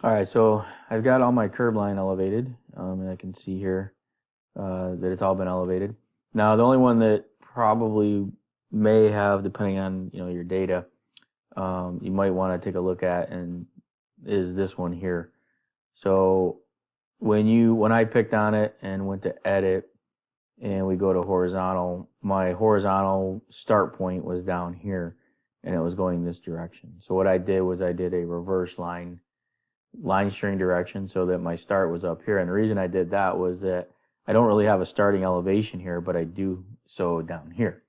All right, so I've got all my curb line elevated, and I can see here that it's all been elevated. Now, the only one that probably may have, depending on your data, you might want to take a look at, and is this one here. So when I picked on it and went to edit, and we go to horizontal, my horizontal start point was down here, and it was going this direction. So what I did was I did a reverse line string direction so that my start was up here. And the reason I did that was that I don't really have a starting elevation here, but I do so down here.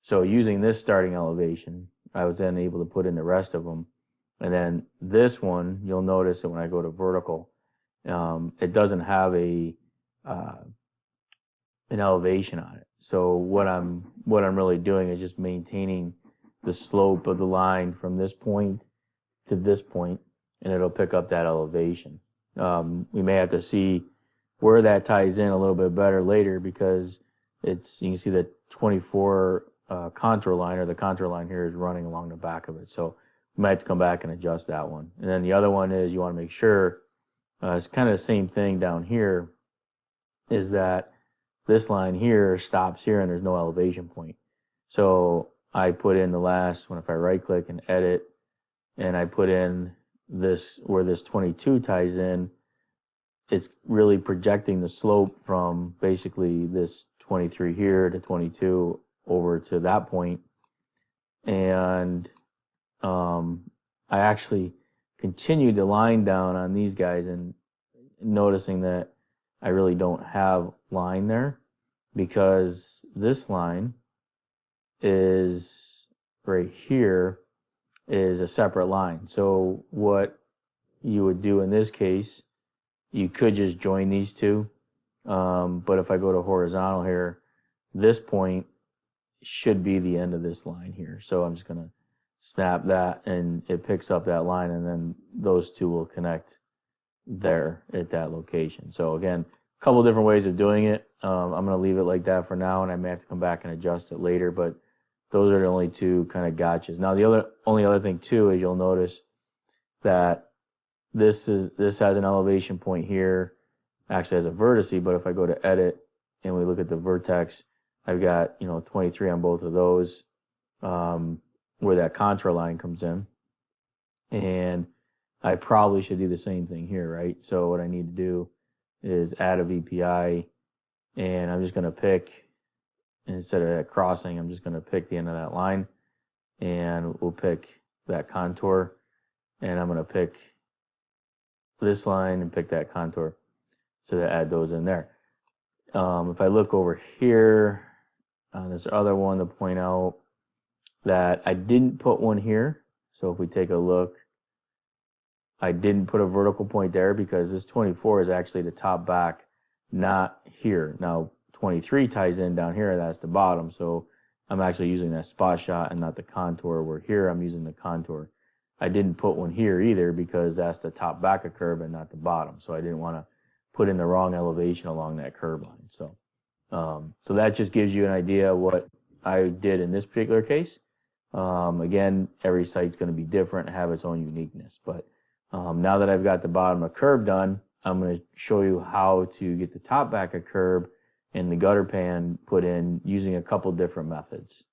So using this starting elevation, I was then able to put in the rest of them. And then this one, you'll notice that when I go to vertical, it doesn't have an elevation on it. So what I'm really doing is just maintaining the slope of the line from this point to this point, and it'll pick up that elevation. We may have to see where that ties in a little bit better later, because you can see the 24 contour line, or the contour line here, is running along the back of it. So we might have to come back and adjust that one. And then the other one is you want to make sure, it's kind of the same thing down here, is that this line here stops here and there's no elevation point. So I put in the last one, if I right click and edit, and I put in this where this 22 ties in, it's really projecting the slope from basically this 23 here to 22 over to that point. And I actually continued the line down on these guys, and noticing that I really don't have line there, because this line is right here is a separate line. So what you would do in this case, you could just join these two. But if I go to horizontal here, this point should be the end of this line here. So I'm just going to snap that, and it picks up that line, and then those two will connect there at that location. So again, a couple of different ways of doing it. I'm going to leave it like that for now, and I may have to come back and adjust it later, but those are the only two kind of gotchas. Now, the only other thing too is you'll notice that this has an elevation point here, actually has a vertice, but if I go to edit and we look at the vertex, I've got 23 on both of those, where that contour line comes in. And I probably should do the same thing here, right? So what I need to do is add a VPI, and I'm just going to pick, instead of crossing, I'm just going to pick the end of that line, and we'll pick that contour, and I'm going to pick this line and pick that contour, so to add those in there. If I look over here on this other one, to point out that I didn't put one here. So if we take a look, I didn't put a vertical point there because this 24 is actually the top back, not here. Now 23 ties in down here, and that's the bottom. So I'm actually using that spot shot and not the contour, where here I'm using the contour. I didn't put one here either because that's the top back of curb and not the bottom. So I didn't want to put in the wrong elevation along that curb line. So that just gives you an idea of what I did in this particular case. Again, every site's going to be different and have its own uniqueness. But now that I've got the bottom of curb done, I'm going to show you how to get the top back of curb and the gutter pan put in using a couple different methods.